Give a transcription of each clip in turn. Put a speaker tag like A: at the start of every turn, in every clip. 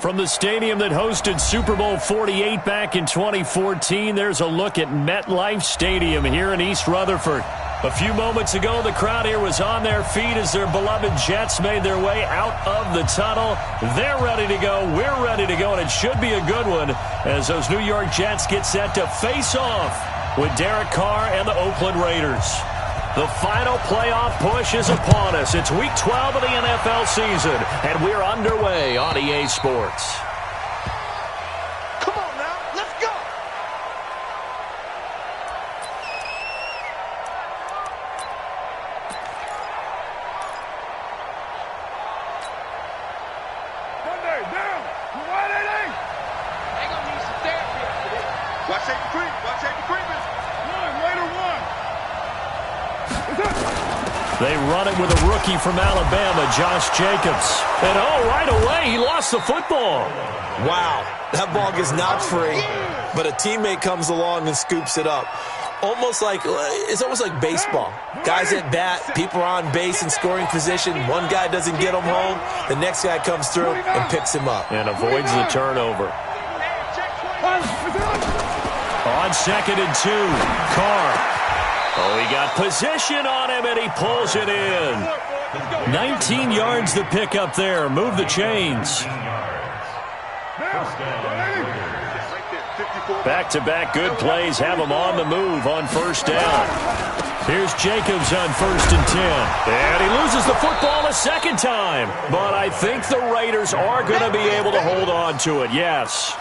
A: From the stadium that hosted Super Bowl 48 back in 2014, there's a look at MetLife Stadium here in East Rutherford. A few moments ago, the crowd here was on their feet as their beloved Jets made their way out of the tunnel. They're ready to go. We're ready to go, and it should be a good one as those New York Jets get set to face off with Derek Carr and the Oakland Raiders. The final playoff push is upon us. It's Week 12 of the NFL season, and we're underway on EA Sports.
B: Come on now, let's go! Sunday, down! Why they? They gonna need some therapy after this. Watch safety creep, watch safety creeping. Raider one.
A: They run it with a rookie from Alabama, Josh Jacobs. And right away, he lost the football.
C: Wow, that ball gets knocked free, but a teammate comes along and scoops it up. It's almost like baseball. Guys at bat, people are on base in scoring position. One guy doesn't get him home. The next guy comes through and picks him up.
A: And avoids the turnover. On 2nd and 2, Carr. He got position on him, and he pulls it in. 19 yards to pick up there. Move the chains. Back-to-back good plays have him on the move on first down. Here's Jacobs on 1st and 10. And he loses the football a second time. But I think the Raiders are going to be able to hold on to it, yes.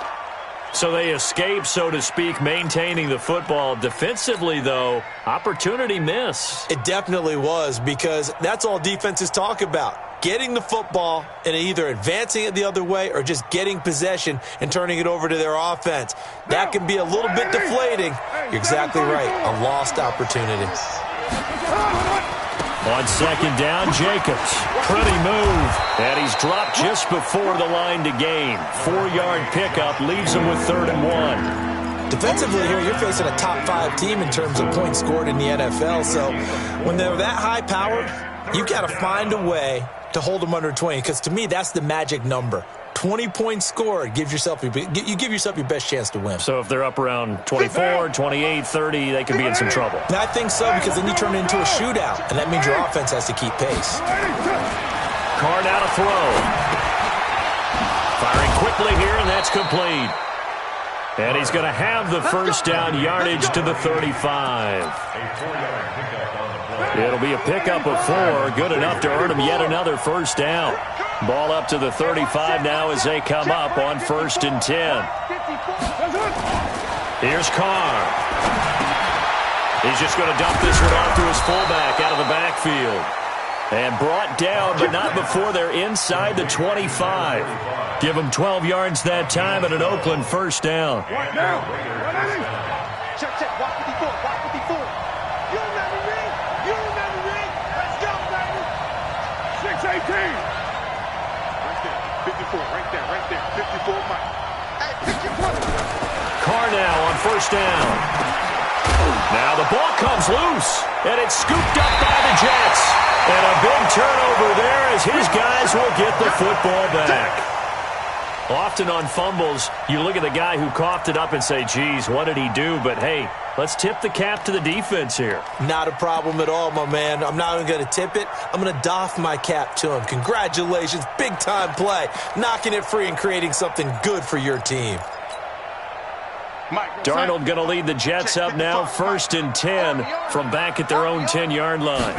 A: So they escape, so to speak, maintaining the football. Defensively, though, opportunity miss.
C: It definitely was, because that's all defenses talk about. Getting the football and either advancing it the other way or just getting possession and turning it over to their offense. That can be a little bit deflating. You're exactly right. A lost opportunity.
A: On 2nd down, Jacobs. Pretty move. And he's dropped just before the line to gain. 4-yard pickup leaves him with 3rd and 1.
C: Defensively here, you're facing a top 5 team in terms of points scored in the NFL. So when they're that high-powered, you've got to find a way to hold them under 20. Because to me, that's the magic number. 20 points scored, you give yourself your best chance to win.
A: So if they're up around 24, 28, 30, they could be in some trouble.
C: And I think so, because then you turn it into a shootout, and that means your offense has to keep pace.
A: Carr now to throw. Firing quickly here, and that's complete. And he's going to have the first down yardage to the 35. It'll be a pickup of 4, good enough to earn him yet another first down. Ball up to the 35 now as they come up on 1st and 10. Here's Carr. He's just going to dump this one off to his fullback out of the backfield. And brought down, but not before they're inside the 25. Give him 12 yards that time and an Oakland first down.
B: Right now. Check, watch 54, watch 54. You never read. Let's go, baby. 6-18. 54, right there. 54, Mike. Hey, pick your point.
A: Carr now on first down. Now the ball comes loose, and it's scooped up by the Jets. And a big turnover there as his guys will get the football back. Often on fumbles, you look at the guy who coughed it up and say, geez, what did he do? But, hey, let's tip the cap to the defense here.
C: Not a problem at all, my man. I'm not even going to tip it. I'm going to doff my cap to him. Congratulations. Big-time play. Knocking it free and creating something good for your team.
A: Darnold going to lead the Jets up now, 1st and 10 from back at their own 10-yard line.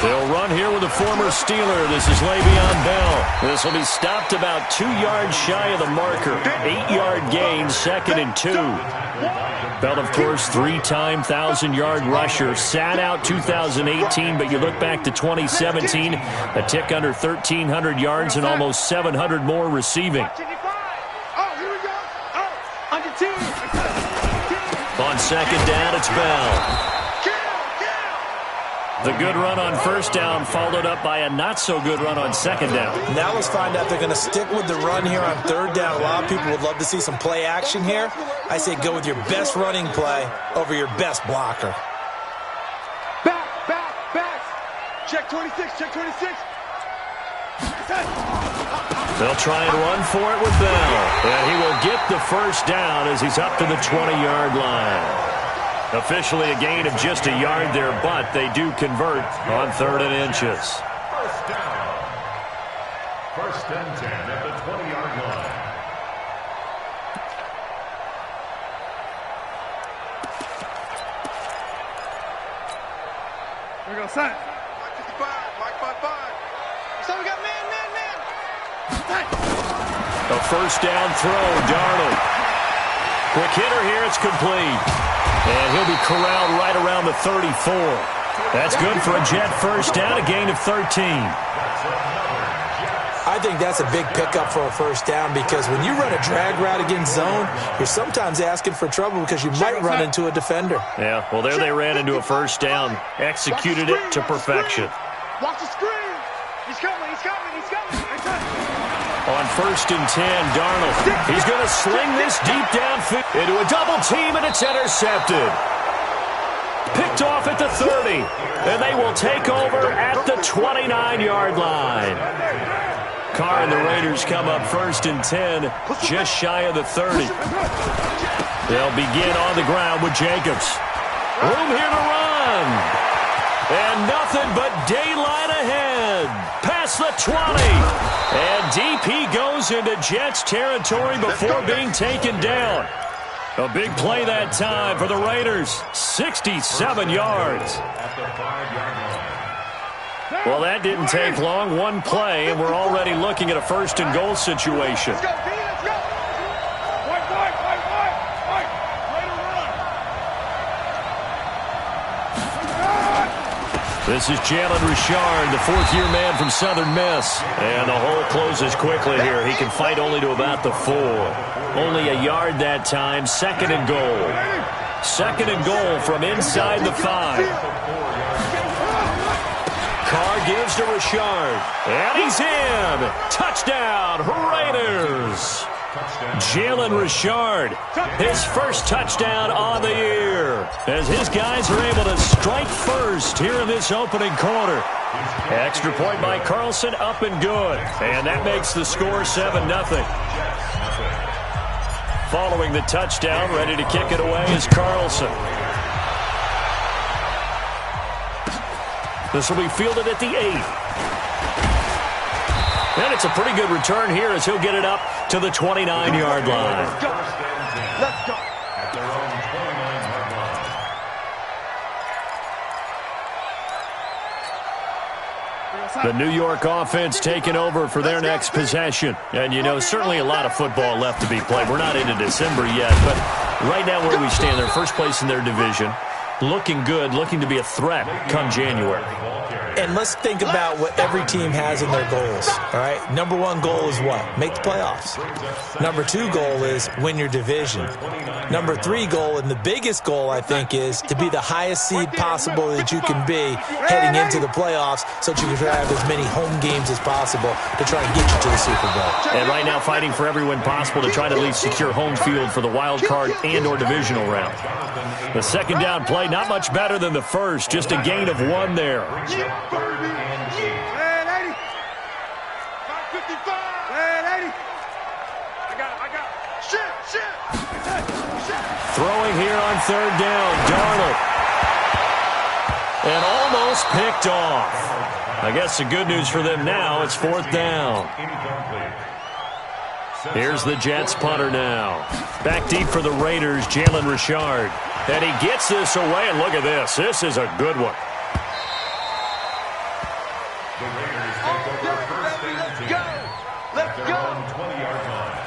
A: They'll run here with a former Steeler. This is Le'Veon Bell. This will be stopped about 2 yards shy of the marker. 8-yard gain, 2nd and 2. Bell, of course, 3-time 1,000-yard rusher. Sat out 2018, but you look back to 2017, a tick under 1,300 yards and almost 700 more receiving. On 2nd down, it's Bell. The good run on first down followed up by a not-so-good run on 2nd down.
C: Now let's find out if they're going to stick with the run here on 3rd down. A lot of people would love to see some play action here. I say go with your best running play over your best blocker.
B: Back. Check 26, check 26.
A: They'll try and run for it with Bell. And he will get the first down as he's up to the 20-yard line. Officially a gain of just a yard there, but they do convert on 3rd and inches.
D: First down. 1st and 10 at the 20-yard line.
B: Here we go, set. Mike 55, Mike 55. So we got man.
A: A first down throw, Darnold. Quick hitter here, it's complete. And he'll be corralled right around the 34. That's good for a Jet first down, a gain of 13.
C: I think that's a big pickup for a first down because when you run a drag route against zone, you're sometimes asking for trouble because you might run into a defender.
A: Yeah, well, there they ran into a first down. Executed it to perfection.
B: Watch the screen. He's coming.
A: On 1st and 10, Darnold. He's going to sling this deep downfield into a double team, and it's intercepted. Picked off at the 30, and they will take over at the 29-yard line. Carr and the Raiders come up 1st and 10, just shy of the 30. They'll begin on the ground with Jacobs. Room here to run. And nothing but daylight ahead. Past the 20. And DP goes into Jets territory before being taken down. A big play that time for the Raiders. 67 yards. Well, that didn't take long. One play, and we're already looking at a 1st and goal situation.
B: Let's go.
A: This is Jalen Richard, the 4th-year man from Southern Miss. And the hole closes quickly here. He can fight only to about the 4. Only a yard that time. 2nd and goal. 2nd and goal from inside the 5. Carr gives to Richard. And he's in. Touchdown, Raiders. Jalen Richard, his first touchdown on the year, as his guys are able to strike first here in this opening quarter. Extra point by Carlson, up and good. And that makes the score 7-0. Following the touchdown, ready to kick it away is Carlson. This will be fielded at the 8. And it's a pretty good return here as he'll get it up to the 29-yard line.
B: Let's go.
D: At their own 29-yard line.
A: The New York offense taking over for their next possession. And, you know, certainly a lot of football left to be played. We're not into December yet, but right now where we stand, they're first place in their division. Looking good, looking to be a threat come January.
C: And let's think about what every team has in their goals, all right? Number 1 goal is what? Make the playoffs. Number 2 goal is win your division. Number 3 goal, and the biggest goal, I think, is to be the highest seed possible that you can be heading into the playoffs so that you can have as many home games as possible to try and get you to the Super Bowl.
A: And right now fighting for every win possible to try to at least secure home field for the wild card and or divisional round. The 2nd down play, not much better than the first, just a gain of 1 there.
D: 3rd and 8.
B: 55. I got it. Shit.
A: Throwing here on 3rd down, Darnold. And almost picked off. I guess the good news for them now, it's 4th down. Here's the Jets punter now. Back deep for the Raiders, Jalen Richard. And he gets this away, and look at this. This is a good one.
D: The Raiders take over 1st and 10. Let's go. 20-yard line.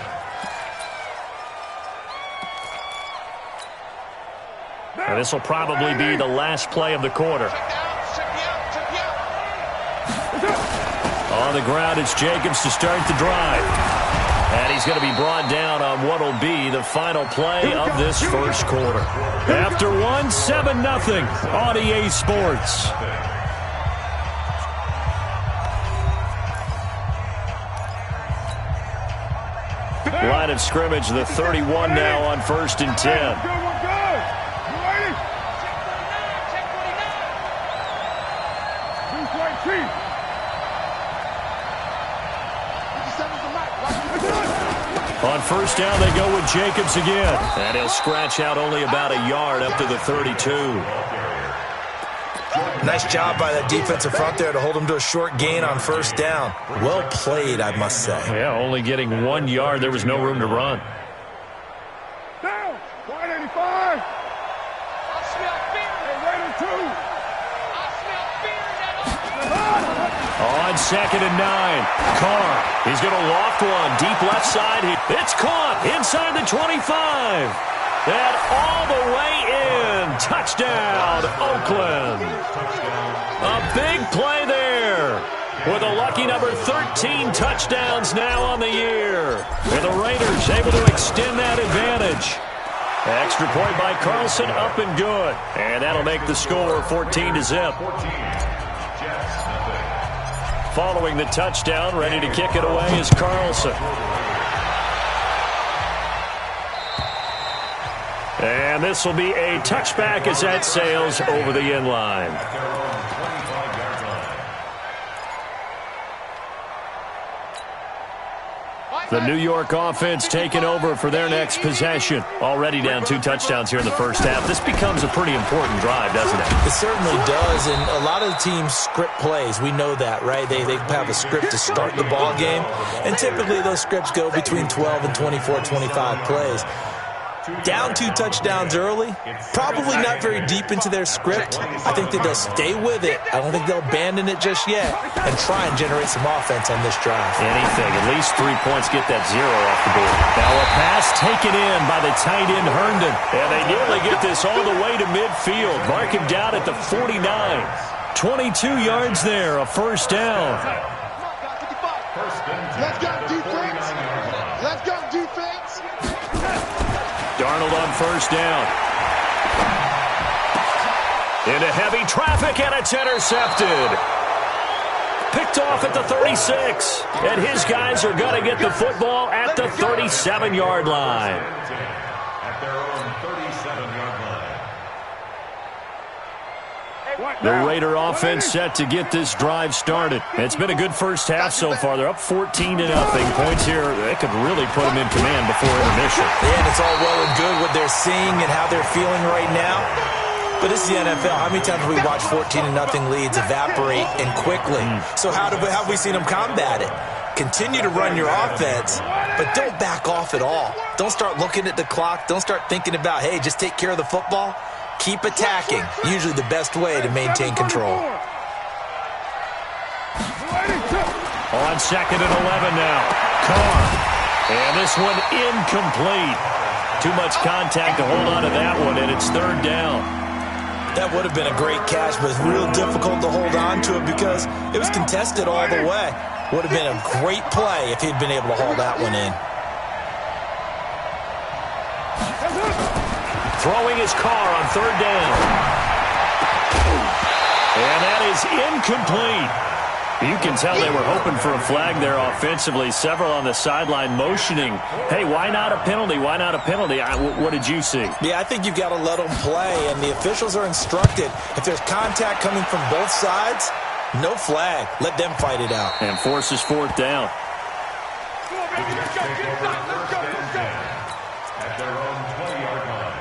A: And this will probably be the last play of the quarter. On the ground, it's Jacobs to start the drive. And he's going to be brought down on what will be the final play of this first quarter. After 1, 7-0 on EA Sports. Line of scrimmage, the 31 now on 1st and 10. On first down, they go with Jacobs again. And he'll scratch out only about a yard up to the 32.
C: Nice job by that defensive front there to hold him to a short gain on first down. Well played, I must say.
A: Yeah, only getting 1 yard. There was no room to run.
B: Down, 185.
A: On 2nd and 9, Carr. He's going to loft one. Deep left side. It's caught inside the 25. And all the way in. Touchdown, Oakland. A big play there. With a lucky number 13 touchdowns now on the year. And the Raiders able to extend that advantage. Extra point by Carlson, up and good. And that'll make the score 14-0. Following the touchdown, ready to kick it away is Carlson. And this will be a touchback as that sails over the end line. The New York offense taking over for their next possession. Already down 2 touchdowns here in the first half. This becomes a pretty important drive, doesn't it?
C: It certainly does, and a lot of the teams script plays. We know that, right? They have a script to start the ball game, and typically those scripts go between 12 and 24, 25 plays. Down 2 touchdowns early, probably not very deep into their script. I think that they'll stay with it. I don't think they'll abandon it just yet and try and generate some offense on this drive.
A: Anything, at least 3 points, get that 0 off the board. Now a pass taken in by the tight end Herndon. And they nearly get this all the way to midfield. Mark him down at the 49. 22 yards there, a first down.
B: Let's go defense. Let's go defense.
A: Darnold on first down. Into heavy traffic, and it's intercepted. Picked off at the 36. And his guys are going to get the football at the 37-yard line.
D: At their own 37-yard line.
A: The Raider offense set to get this drive started. It's been a good first half so far. They're up 14-0. Points here, they could really put them in command before intermission.
C: Yeah, and it's all well and good what they're seeing and how they're feeling right now. But this is the NFL. How many times have we watched 14-0 leads evaporate and quickly? So how have we seen them combat it? Continue to run your offense, but don't back off at all. Don't start looking at the clock. Don't start thinking about, hey, just take care of the football. Keep attacking. Usually the best way to maintain control.
A: On 2nd and 11 now. Carr. And this one incomplete. Too much contact to hold on to that one, and it's 3rd down.
C: That would have been a great catch, but it's real difficult to hold on to it because it was contested all the way. Would have been a great play if he'd been able to haul that one in.
A: Throwing his Carr on 3rd down. And that is incomplete. You can tell they were hoping for a flag there offensively. Several on the sideline motioning, hey, why not a penalty? Why not a penalty? What did you see?
C: Yeah, I think you've got to let them play, and the officials are instructed. If there's contact coming from both sides, no flag. Let them fight it out.
A: And forces 4th down.
D: At their own 20-yard line.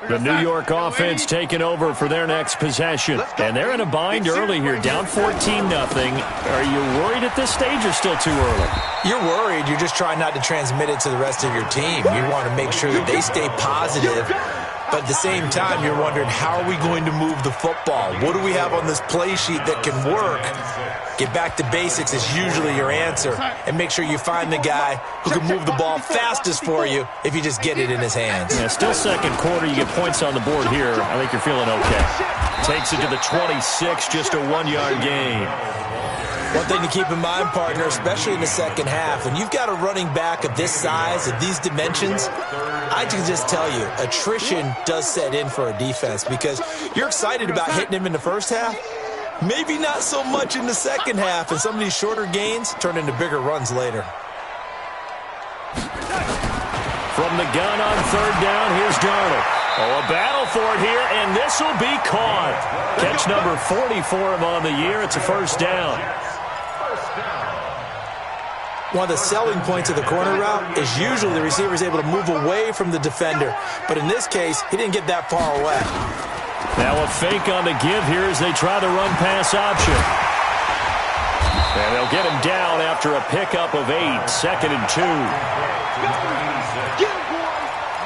A: The New York offense taking over for their next possession. And they're in a bind early here, down 14-0. Are you worried at this stage or still too early?
C: You're worried. You're just trying not to transmit it to the rest of your team. You want to make sure that they stay positive. But at the same time, you're wondering, how are we going to move the football? What do we have on this play sheet that can work? Get back to basics is usually your answer. And make sure you find the guy who can move the ball fastest for you if you just get it in his hands.
A: Yeah, still 2nd quarter. You get points on the board here. I think you're feeling okay. Takes it to the 26, just a 1-yard gain.
C: One thing to keep in mind, partner, especially in the second half, when you've got a running back of this size, of these dimensions, I can just tell you, attrition does set in for a defense because you're excited about hitting him in the first half. Maybe not so much in the second half, and some of these shorter gains turn into bigger runs later.
A: From the gun on 3rd down, here's Darnold. Oh, a battle for it here, and this will be caught. Catch number 40 for him on the year. It's a first down.
C: One of the selling points of the corner route is usually the receiver is able to move away from the defender. But in this case, he didn't get that far away.
A: Now a fake on the give here as they try the run-pass option. And they'll get him down after a pickup of 8, 2nd and 2.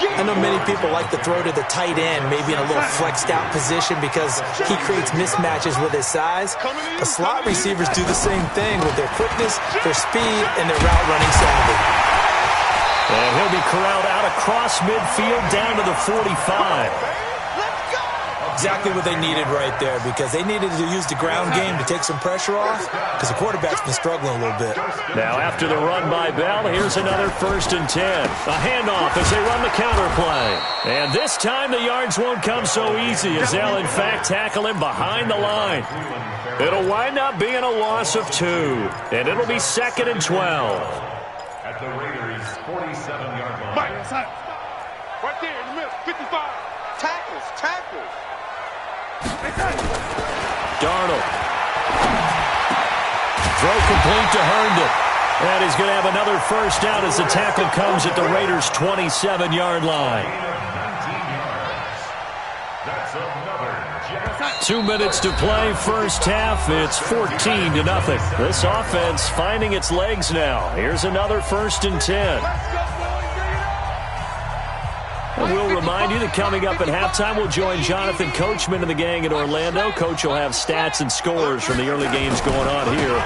C: I know many people like to throw to the tight end, maybe in a little flexed out position because he creates mismatches with his size. The slot receivers do the same thing with their quickness, their speed, and their route running savvy.
A: And he'll be corralled out across midfield down to the 45.
C: Exactly what they needed right there because they needed to use the ground game to take some pressure off because the quarterback's been struggling a little bit.
A: Now after the run by Bell, here's another 1st and 10. A handoff as they run the counter play. And this time the yards won't come so easy as they'll in fact tackle him behind the line. It'll wind up being a loss of 2. And it'll be 2nd and 12.
D: At the Raiders' 47-yard line.
B: Right there in the middle, 55. Tackles.
A: Darnold. Throw complete to Herndon. And he's going to have another first down as the tackle comes at the Raiders' 27-yard line. 2 minutes to play, first half. It's 14-0. This offense finding its legs now. Here's another 1st and 10. And we'll remind you that coming up at halftime, we'll join Jonathan Coachman and the gang in Orlando. Coach will have stats and scores from the early games going on here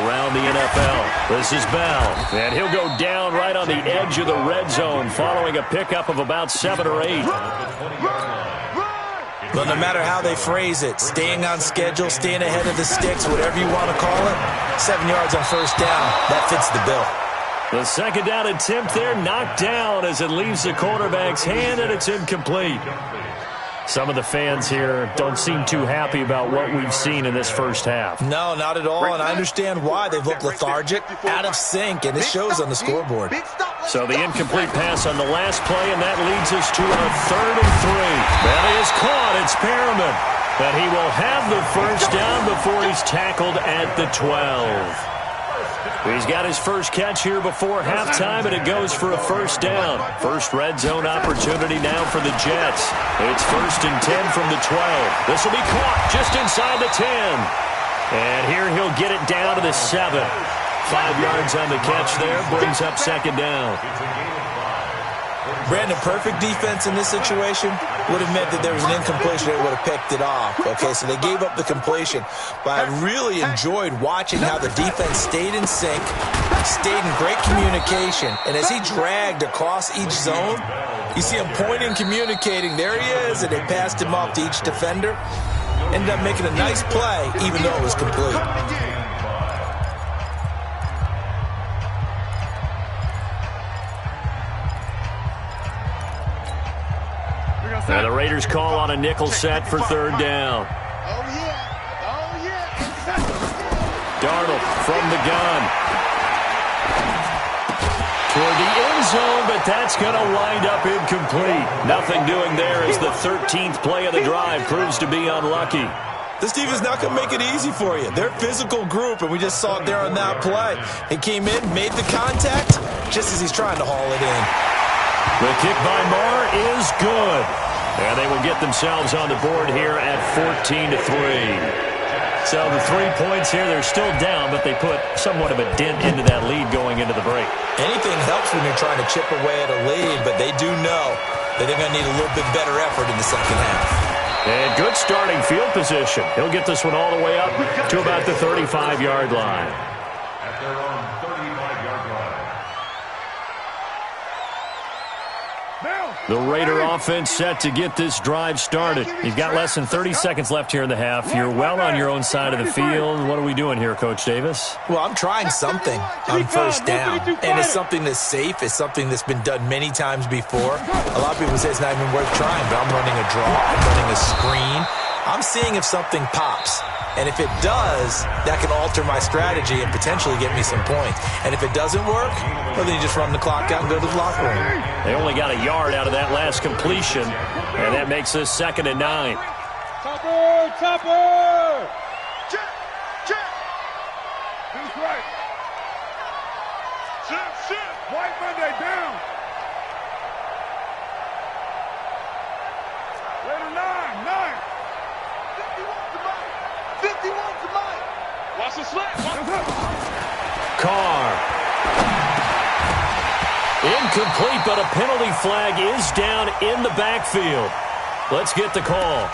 A: around the NFL. This is Bell, and he'll go down right on the edge of the red zone following a pickup of about 7 or 8.
C: Well, no matter how they phrase it, staying on schedule, staying ahead of the sticks, whatever you want to call it, 7 yards on first down, that fits the bill.
A: The second down attempt there knocked down as it leaves the quarterback's hand, and it's incomplete. Some of the fans here don't seem too happy about what we've seen in this first half.
C: No, not at all, and I understand why. They've looked lethargic, out of sync, and it shows on the scoreboard.
A: So the incomplete pass on the last play, and that leads us to a 3rd and 3. That is caught. It's Perriman. But he will have the first down before he's tackled at the 12. He's got his first catch here before halftime, and it goes for a first down. First red zone opportunity now for the Jets. It's 1st and 10 from the 12. This will be caught just inside the 10. And here he'll get it down to the 7. 5 yards on the catch there, brings up 2nd down.
C: Brandon, perfect defense in this situation would have meant that there was an incompletion. They would have picked it off. Okay, so they gave up the completion. But I really enjoyed watching how the defense stayed in sync, stayed in great communication. And as he dragged across each zone, you see him pointing, communicating. There he is, and they passed him off to each defender. Ended up making a nice play, even though it was complete.
A: Now the Raiders call on a nickel set for 3rd down. Darnold from the gun. Toward the end zone, but that's going to wind up incomplete. Nothing doing there as the 13th play of the drive proves to be unlucky.
C: This defense is not going to make it easy for you. They're a physical group, and we just saw it there on that play. He came in, made the contact, just as he's trying to haul it in.
A: The kick by Marr is good. And they will get themselves on the board here at 14-3. So the 3 points here, they're still down, but they put somewhat of a dent into that lead going into the break.
C: Anything helps when you're trying to chip away at a lead, but they do know that they're going to need a little bit better effort in the second half.
A: And good starting field position. He'll get this one all the way up to about the 35-yard line.
D: At their own 35-yard line.
A: The Raider offense set to get this drive started. You've got less than 30 seconds left here in the half. You're well on your own side of the field. What are we doing here, Coach Davis?
C: Well, I'm trying something on first down. And it's something that's safe. It's something that's been done many times before. A lot of people say it's not even worth trying, but I'm running a draw. I'm running a screen. I'm seeing if something pops. And if it does, that can alter my strategy and potentially get me some points. And if it doesn't work, well, then you just run the clock out and go to the locker room.
A: They only got a yard out of that last completion. And that makes this 2nd and 9.
B: Topper! Check! Who's right? Sit! White Monday down! Later 9! 51 to Mike! Watch the slap!
A: Carr. Incomplete, but a penalty flag is down in the backfield. Let's get the call.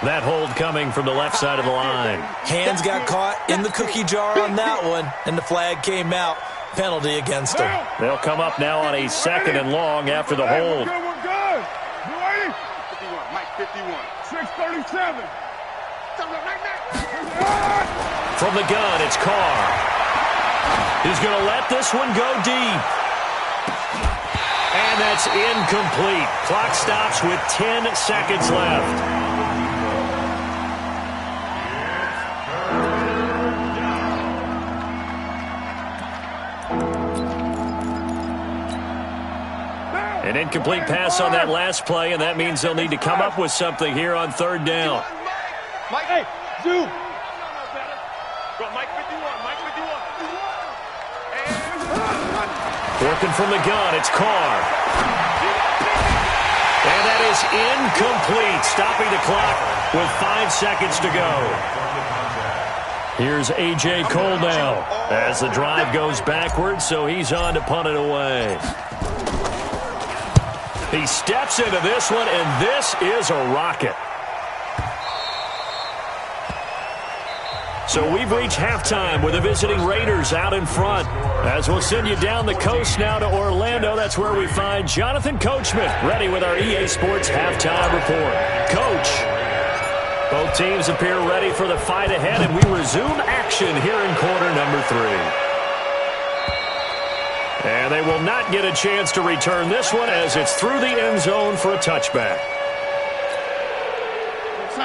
A: That hold coming from the left side of the line.
C: Hands got caught in the cookie jar on that one, and the flag came out. Penalty against him.
A: They'll come up now on a 2nd and long after the hold.
B: We're good. 51, Mike 51. 637.
A: From the gun, it's Carr. He's going to let this one go deep. And that's incomplete. Clock stops with 10 seconds left. An incomplete pass on that last play, and that means they'll need to come up with something here on 3rd down.
B: Mike, hey, zoom. Mike 51, Mike 51.
A: Working from the gun, it's Carr. And that is incomplete, stopping the clock with 5 seconds to go. Here's A.J. Cole now as the drive goes backwards, so he's on to punt it away. He steps into this one, and this is a rocket. So we've reached halftime with the visiting Raiders out in front. As we'll send you down the coast now to Orlando, that's where we find Jonathan Coachman ready with our EA Sports halftime report. Coach, both teams appear ready for the fight ahead, and we resume action here in quarter number 3. And they will not get a chance to return this one as it's through the end zone for a touchback.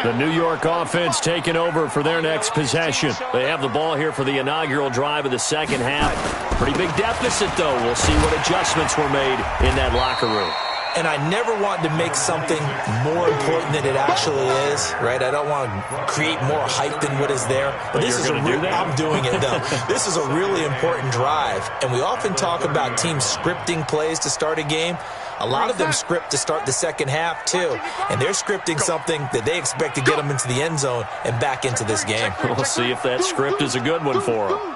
A: The New York offense taking over for their next possession. They have the ball here for the inaugural drive of the 2nd half. Pretty big deficit, though. We'll see what adjustments were made in that locker room.
C: And I never want to make something more important than it actually is, right? I don't want to create more hype than what is there. But this is I'm doing it, though. This is a really important drive. And we often talk about teams scripting plays to start a game. A lot of them script to start the 2nd half, too. And they're scripting something that they expect to get them into the end zone and back into this game.
A: We'll see if that script is a good one for them.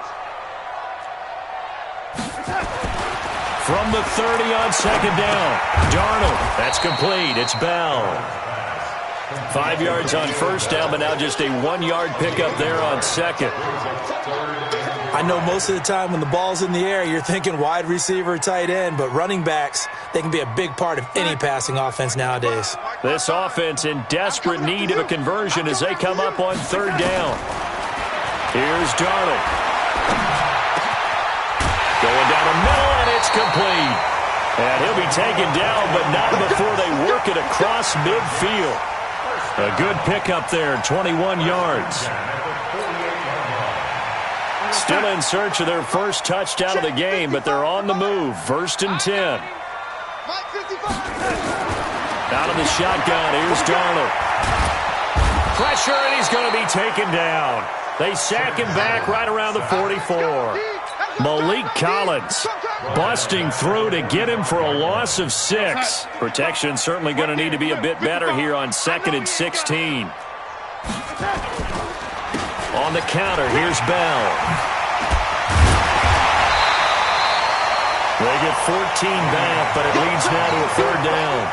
A: From the 30 on 2nd down. Darnold. That's complete. It's Bell. 5 yards on 1st down, but now just a 1-yard pickup there on 2nd.
C: I know most of the time when the ball's in the air, you're thinking wide receiver, tight end, but running backs, they can be a big part of any passing offense nowadays.
A: This offense in desperate need of a conversion as they come up on 3rd down. Here's Darnold. Going down the middle, and it's complete. And he'll be taken down, but not before they work it across midfield. A good pickup there, 21 yards. Still in search of their first touchdown of the game, but they're on the move. 1st and 10. Out of the shotgun, here's Darnold. Pressure, and he's going to be taken down. They sack him back right around the 44. Malik Collins busting through to get him for a loss of 6. Protection certainly going to need to be a bit better here on 2nd and 16. On the counter, here's Bell. They get 14 back, but it leads now to a 3rd down.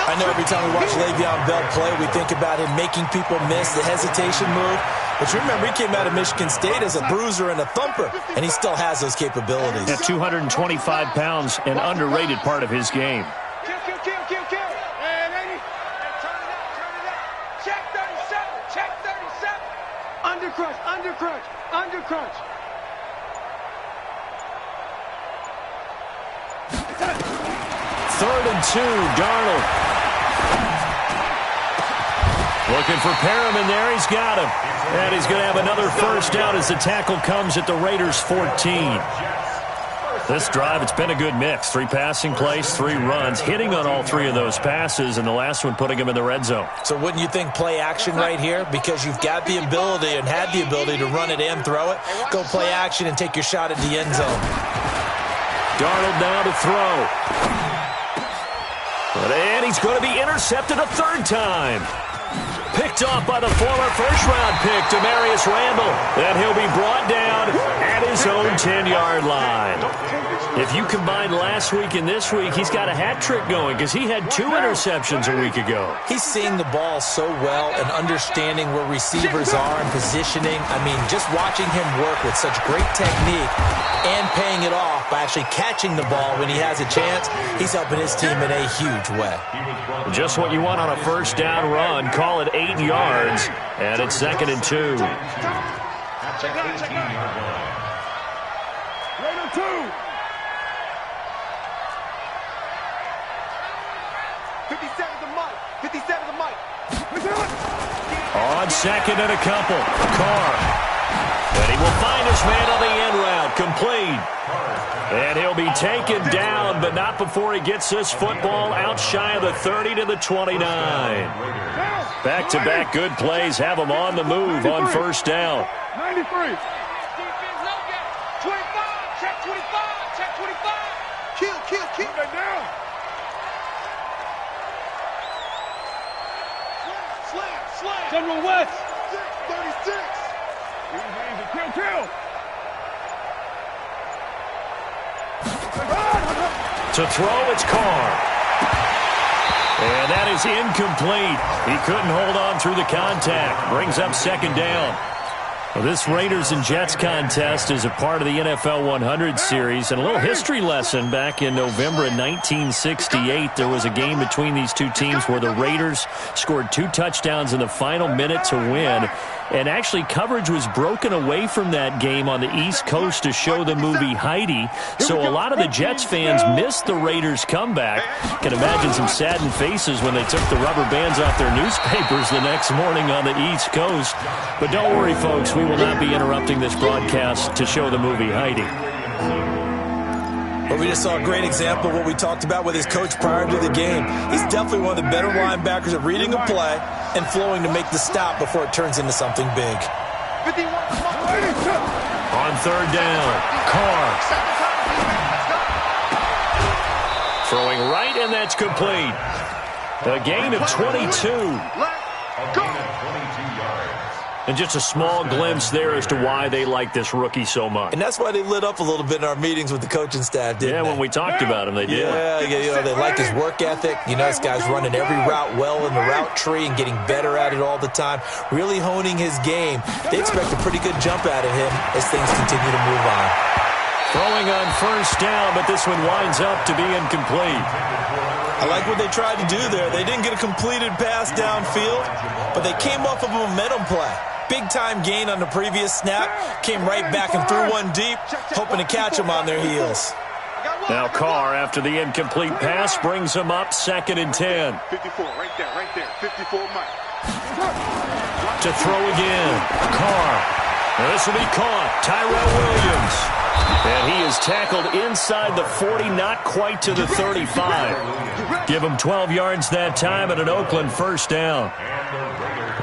C: I know every time we watch Le'Veon Bell play, we think about him making people miss the hesitation move. But you remember, he came out of Michigan State as a bruiser and a thumper, and he still has those capabilities.
A: At 225 pounds, an underrated part of his game.
B: Kill. And 80. And turn it up. Check 37. Undercrunch.
A: 3rd and 2, Darnold. Looking for Perriman there. He's got him. And he's going to have another 1st down as the tackle comes at the Raiders' 14. This drive, it's been a good mix. 3 passing plays, 3 runs, hitting on all 3 of those passes, and the last one putting him in the red zone.
C: So wouldn't you think play action right here? Because you've got the ability and had the ability to run it and throw it. Go play action and take your shot at the end zone.
A: Darnold now to throw. And he's going to be intercepted a 3rd time. Picked off by the former first-round pick, Demarius Randall. And he'll be brought down at his own 10-yard line. If you combine last week and this week, he's got a hat trick going because he had 2 interceptions a week ago.
C: He's seeing the ball so well and understanding where receivers are and positioning. I mean, just watching him work with such great technique and paying it off by actually catching the ball when he has a chance, he's helping his team in a huge way.
A: Just what you want on a first down run. Call it 8 yards, and it's 2nd and 2.
D: That's an 18-yard line.
B: Raider 2. 57 to Mike. 57 to Mike.
A: On 2nd and a couple. Carr. And he will find his man on the end route. Complete. And he'll be taken down, but not before he gets this football out shy of the 30 to the 29. Back-to-back good plays have him on the move on first down.
B: 93. 25. Check 25. Check 25. Kill. Put that down. Slam. General West. 36. Kill.
A: To throw, it's Carr. And that is incomplete. He couldn't hold on through the contact. Brings up 2nd down. Well, this Raiders and Jets contest is a part of the NFL 100 series. And a little history lesson, back in November of 1968, there was a game between these 2 teams where the Raiders scored 2 touchdowns in the final minute to win. And actually, coverage was broken away from that game on the East Coast to show the movie Heidi. So a lot of the Jets fans missed the Raiders' comeback. Can imagine some saddened faces when they took the rubber bands off their newspapers the next morning on the East Coast. But don't worry, folks. We will not be interrupting this broadcast to show the movie Heidi.
C: But we just saw a great example of what we talked about with his coach prior to the game. He's definitely one of the better linebackers at reading a play and flowing to make the stop before it turns into something big.
A: On 3rd down, Carr. Throwing right, and that's complete. A gain of 22. And just a small glimpse there as to why they like this rookie so much.
C: And that's why they lit up a little bit in our meetings with the coaching staff, didn't they?
A: Yeah, when we talked about him, they did.
C: Yeah, they like his work ethic. You know, this guy's running every route well in the route tree and getting better at it all the time, really honing his game. They expect a pretty good jump out of him as things continue to move on.
A: Throwing on first down, but this one winds up to be incomplete.
C: I like what they tried to do there. They didn't get a completed pass downfield, but they came off of a momentum play. Big-time gain on the previous snap, came right back and threw one deep, hoping to catch them on their heels.
A: Now Carr, after the incomplete pass, brings him up 2nd and 10.
B: 54, right there. 54, Mike.
A: To throw again, Carr. Now this will be caught. Tyrell Williams. And he is tackled inside the 40, not quite to the 35. Give him 12 yards that time and an Oakland first down.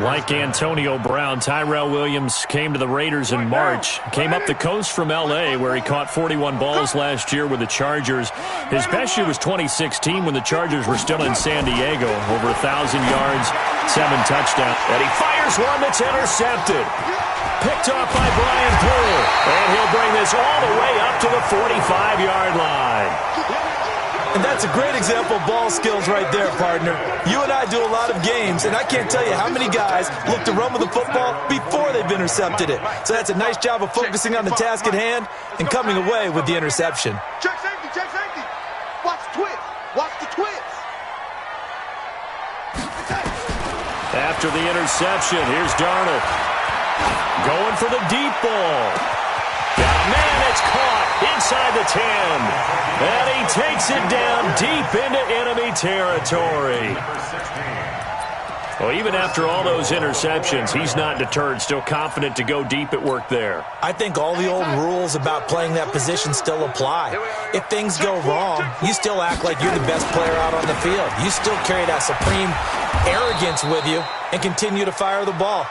A: Like Antonio Brown, Tyrell Williams came to the Raiders in March. Came up the coast from L.A., where he caught 41 balls last year with the Chargers. His best year was 2016 when the Chargers were still in San Diego. Over 1,000 yards, 7 touchdowns. And he fires one that's intercepted. Picked off by Brian Poole. And he'll bring this all the way up to the 45-yard line.
C: And that's a great example of ball skills right there, partner. You and I do a lot of games, and I can't tell you how many guys look to run with the football before they've intercepted it. So that's a nice job of focusing on the task at hand and coming away with the interception.
B: Check safety. Watch the twist.
A: After the interception, here's Darnold. Going for the deep ball. Got a man, it's caught inside the 10. And he takes it down deep into enemy territory. Well, even after all those interceptions, he's not deterred, still confident to go deep at work there.
C: I think all the old rules about playing that position still apply. If things go wrong, you still act like you're the best player out on the field. You still carry that supreme arrogance with you and continue to fire the ball.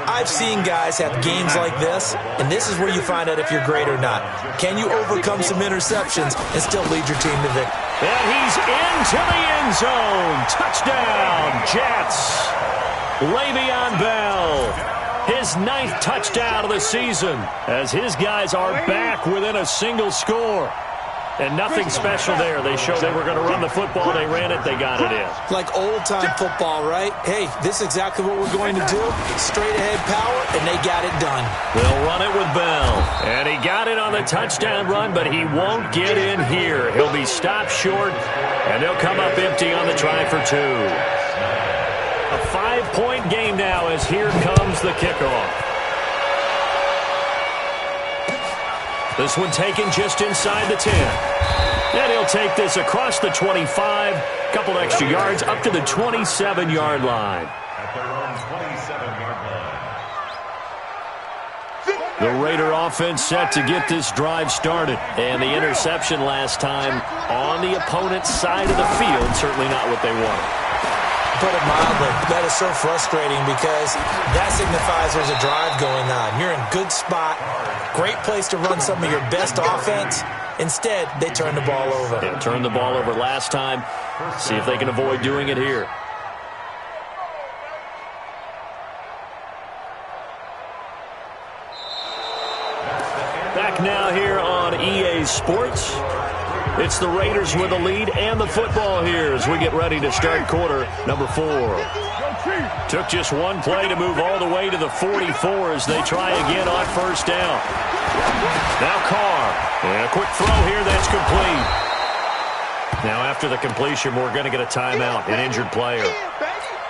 C: I've seen guys have games like this, and this is where you find out if you're great or not. Can you overcome some interceptions and still lead your team to victory?
A: And he's into the end zone. Touchdown, Jets. Le'Veon Bell, his 9th touchdown of the season, as his guys are back within a single score. And nothing special there. They showed they were going to run the football. They ran it. They got it in.
C: Like old-time football, right? Hey, this is exactly what we're going to do. Straight-ahead power, and they got it done.
A: They'll run it with Bell. And he got it on the touchdown run, but he won't get in here. He'll be stopped short, and they'll come up empty on the try for 2. A 5-point game now as here comes the kickoff. This one taken just inside the 10. And he'll take this across the 25, couple extra yards up to the 27-yard line.
D: At their own 27-yard line.
A: The Raider offense set to get this drive started. And the interception last time on the opponent's side of the field, certainly not what they wanted.
C: Put it mildly, that is so frustrating because that signifies there's a drive going on. You're in good spot, great place to run some of your best offense. Instead, they turn the ball over.
A: Yeah, turned the ball over last time. See if they can avoid doing it here. Back now here on EA Sports. It's the Raiders with the lead and the football here as we get ready to start quarter number 4. Took just one play to move all the way to the 44 as they try again on first down. Now Carr. And a quick throw here that's complete. Now after the completion, we're going to get a timeout, an injured player.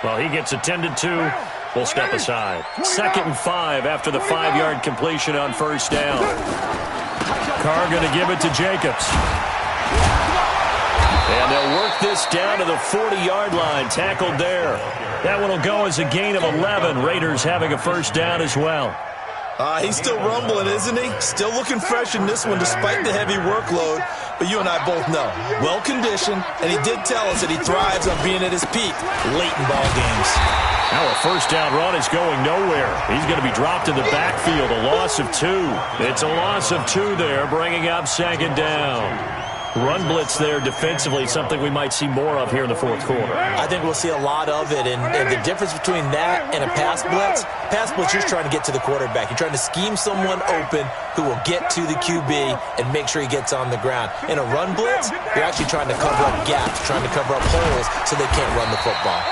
A: Well, he gets attended to. We'll step aside. 2nd and 5 after the 5-yard completion on first down. Carr going to give it to Jacobs. And they'll work this down to the 40-yard line, tackled there. That one will go as a gain of 11. Raiders having a first down as well.
C: He's still rumbling, isn't he? Still looking fresh in this one despite the heavy workload. But you and I both know, well-conditioned, and he did tell us that he thrives on being at his peak late in ball games.
A: Now a first down run is going nowhere. He's going to be dropped in the backfield, a loss of 2. It's a loss of 2 there, bringing up 2nd down. Run blitz there defensively, something we might see more of here in the 4th quarter.
C: I think we'll see a lot of it, and the difference between that and a pass blitz, you're trying to get to the quarterback. You're trying to scheme someone open who will get to the QB and make sure he gets on the ground. In a run blitz, you're actually trying to cover up gaps, trying to cover up holes so they can't run the football.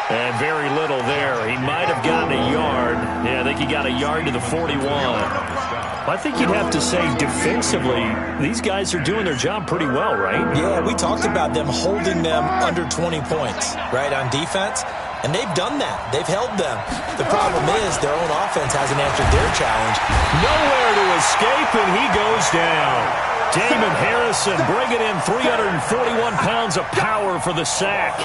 A: And very little there. He might have gotten a yard. Yeah, I think he got a yard to the 41. I think you'd have to say defensively, these guys are doing their job pretty well, right?
C: Yeah, we talked about them holding them under 20 points, right, on defense. And they've done that. They've held them. The problem is their own offense hasn't answered their challenge.
A: Nowhere to escape, and he goes down. Damon Harrison bringing in 341 pounds of power for the sack.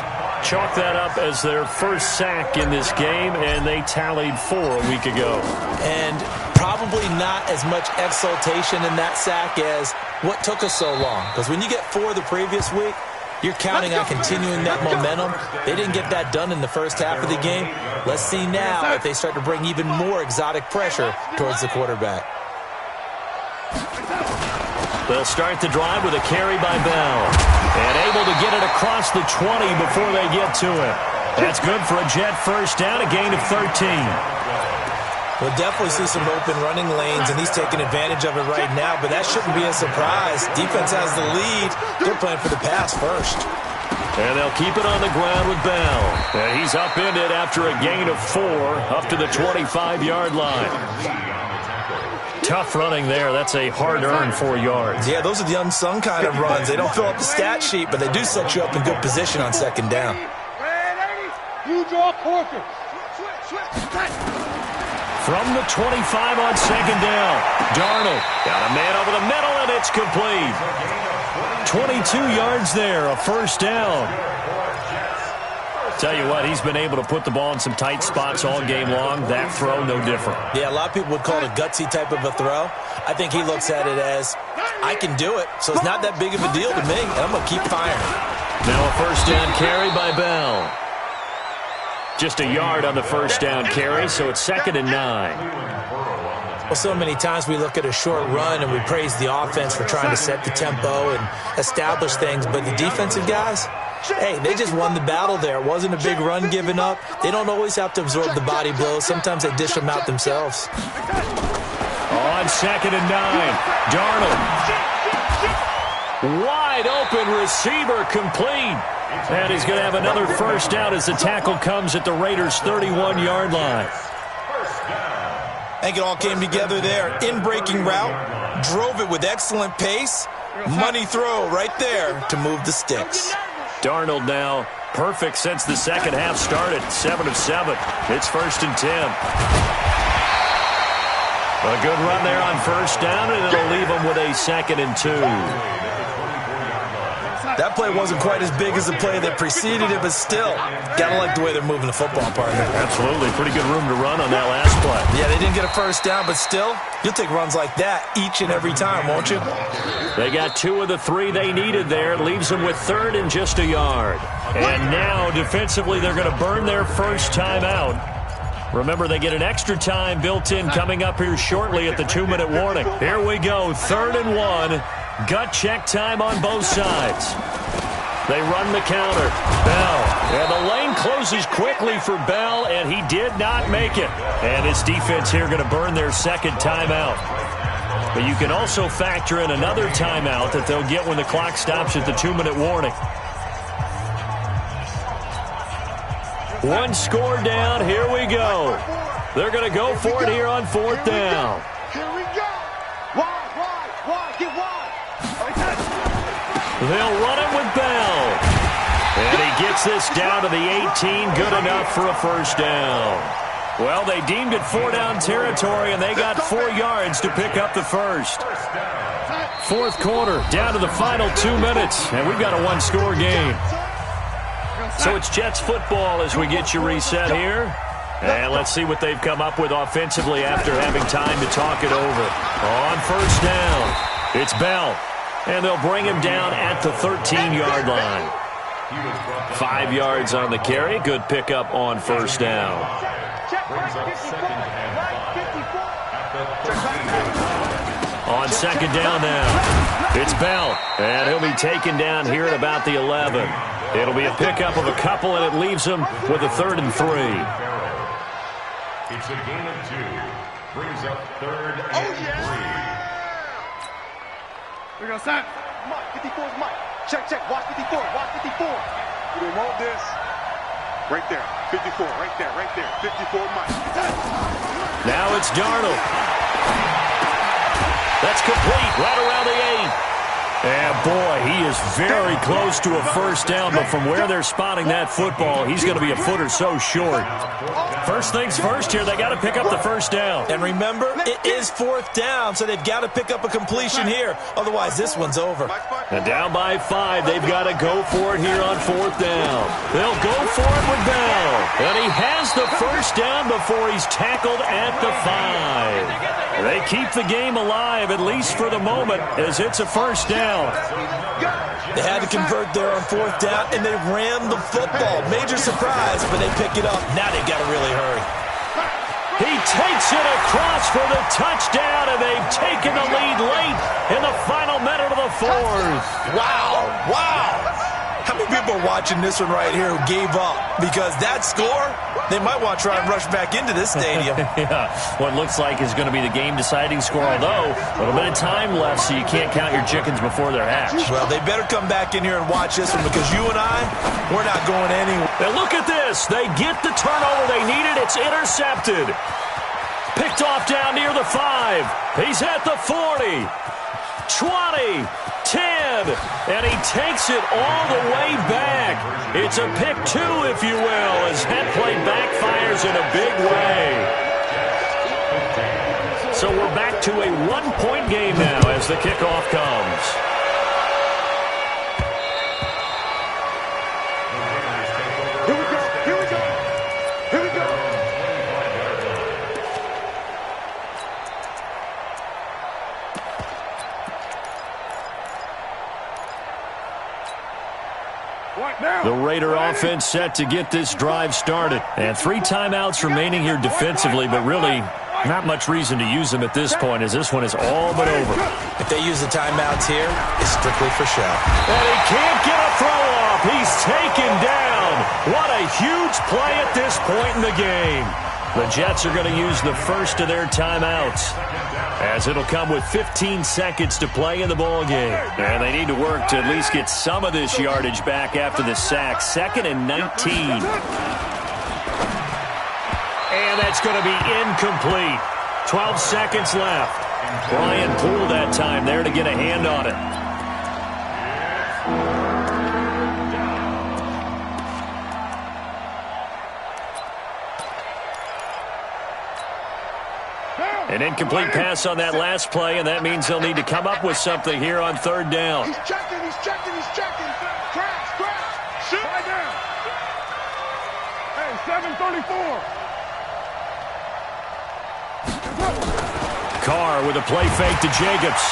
A: Chalk that up as their first sack in this game, and they tallied 4 a week ago.
C: And probably not as much exultation in that sack as what took us so long. Because when you get 4 the previous week, you're counting on continuing that momentum. They didn't get that done in the first half of the game. Let's see now if they start to bring even more exotic pressure towards the quarterback.
A: They'll start the drive with a carry by Bell. And able to get it across the 20 before they get to it. That's good for a Jet first down, a gain of 13.
C: We'll definitely see some open running lanes, and he's taking advantage of it right now, but that shouldn't be a surprise. Defense has the lead. They're playing for the pass first.
A: And they'll keep it on the ground with Bell. And he's upended after a gain of 4 up to the 25-yard line. Tough running there. That's a hard-earned 4 yards.
C: Yeah, those are the unsung kind of runs. They don't fill up the stat sheet, but they do set you up in good position on second down.
B: You draw quarter.
A: From the 25 on second down, Darnold got a man over the middle, and it's complete. 22 yards there, a first down. Tell you what, he's been able to put the ball in some tight spots all game long. That throw, no different.
C: Yeah, a lot of people would call it a gutsy type of a throw. I think he looks at it as, I can do it, so it's not that big of a deal to me. I'm going to keep firing.
A: Now a first down carry by Bell. Just a yard on the first down carry, so it's 2nd and 9.
C: Well, so many times we look at a short run and we praise the offense for trying to set the tempo and establish things, but the defensive guys, hey, they just won the battle there. It wasn't a big run given up. They don't always have to absorb the body blows. Sometimes they dish them out themselves.
A: On 2nd and 9, Darnold. Wide open receiver, complete. And he's going to have another first down as the tackle comes at the Raiders' 31-yard line.
C: I think it all came together there. In-breaking route, drove it with excellent pace. Money throw right there to move the sticks.
A: Darnold now perfect since the second half started. 7 of 7. It's 1st and 10. A good run there on first down, and it'll leave them with a 2nd and 2.
C: That play wasn't quite as big as the play that preceded it, but still, gotta like the way they're moving the football, partner.
A: Absolutely. Pretty good room to run on that last play.
C: Yeah, they didn't get a first down, but still, you'll take runs like that each and every time, won't you?
A: They got 2 of the 3 they needed there. Leaves them with 3rd and just a yard. And now, defensively, they're going to burn their first time out. Remember, they get an extra time built in coming up here shortly at the 2-minute warning. Here we go, 3rd and 1. Gut check time on both sides. They run the counter. Bell. And the lane closes quickly for Bell, and he did not make it. And this defense here going to burn their 2nd timeout. But you can also factor in another timeout that they'll get when the clock stops at the 2-minute warning. 1 score down. Here we go. They're going to go for it here on 4th down.
B: Here we go. Wide, get wide.
A: They'll run it with Bell. And he gets this down to the 18. Good enough for a first down. Well, they deemed it 4-down territory, and they got 4 yards to pick up the first. 4th quarter, down to the final 2 minutes, and we've got a 1-score game. So it's Jets football as we get you reset here. And let's see what they've come up with offensively after having time to talk it over. On first down, it's Bell. And they'll bring him down at the 13-yard line. 5 yards on the carry. Good pickup on first down. On 2nd down now, it's Bell. And he'll be taken down here at about the 11. It'll be a pickup of a couple, and it leaves him with a 3rd and 3.
D: It's a gain of 2. Brings up 3rd and 3.
B: We're going to start. Mike, 54's Mike. Check. Watch 54. We don't want this. Right there. 54. Right there. 54 Mike.
A: Now it's Darnold. That's complete. Right around the 8. And, boy, he is very close to a first down, but from where they're spotting that football, he's going to be a foot or so short. First things first here, they got to pick up the first down.
C: And remember, it is 4th down, so they've got to pick up a completion here. Otherwise, this one's over.
A: And down by 5, they've got to go for it here on 4th down. They'll go for it with Bell. And he has the first down before he's tackled at the 5. They keep the game alive, at least for the moment, as it's a first down.
C: They had to convert there on 4th down, and they ran the football. Major surprise, but they pick it up. Now they've got to really hurry.
A: He takes it across for the touchdown, and they've taken the lead late in the final minute of the 4th.
C: Wow. How many people are watching this one right here who gave up? Because that score, they might want to try and rush back into this stadium.
A: Yeah, what looks like is going to be the game-deciding score, although a little bit of time left, so you can't count your chickens before they're hatched.
C: Well, they better come back in here and watch this one, because you and I, we're not going anywhere.
A: And look at this. They get the turnover they needed. It's intercepted. Picked off down near the 5. He's at the 40. 20. 10, and he takes it all the way back. It's a pick 2, if you will, as that play backfires in a big way. So we're back to a 1-point game now as the kickoff comes.
B: Here we go.
A: The Raider offense set to get this drive started. And 3 timeouts remaining here defensively, but really not much reason to use them at this point, as this one is all but over.
C: If they use the timeouts here, it's strictly for show.
A: And he can't get a throw off. He's taken down. What a huge play at this point in the game. The Jets are going to use the first of their timeouts, as it'll come with 15 seconds to play in the ball game. And they need to work to at least get some of this yardage back after the sack. 2nd and 19. And that's going to be incomplete. 12 seconds left. Brian Poole that time there to get a hand on it. An incomplete pass on that last play, and that means they'll need to come up with something here on 3rd down.
B: He's checking. Crash. Shoot. Right down. Hey, 7:34.
A: Carr with a play fake to Jacobs.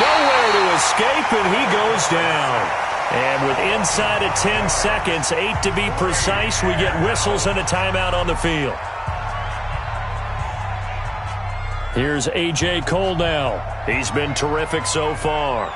A: Nowhere to escape, and he goes down. And with inside of 10 seconds, 8 to be precise, we get whistles and a timeout on the field. Here's A.J. Cole now. He's been terrific so far.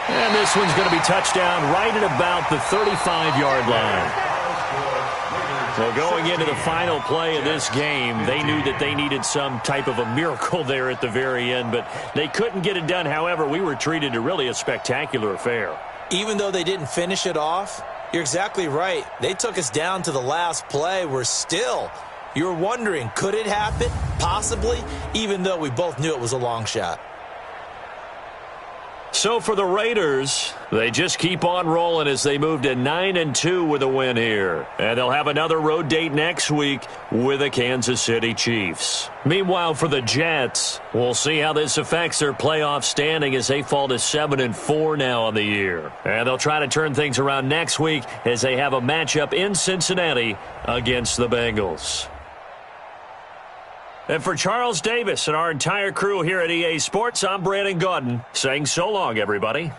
A: And this one's going to be touchdown right at about the 35-yard line. Well, going into the final play of this game, they knew that they needed some type of a miracle there at the very end, but they couldn't get it done. However, we were treated to really a spectacular affair.
C: Even though they didn't finish it off, you're exactly right. They took us down to the last play. You're wondering, could it happen? Possibly, even though we both knew it was a long shot.
A: So for the Raiders, they just keep on rolling as they move to 9-2 with a win here. And they'll have another road date next week with the Kansas City Chiefs. Meanwhile, for the Jets, we'll see how this affects their playoff standing as they fall to 7-4 now on the year. And they'll try to turn things around next week as they have a matchup in Cincinnati against the Bengals. And for Charles Davis and our entire crew here at EA Sports, I'm Brandon Gaudin saying so long, everybody.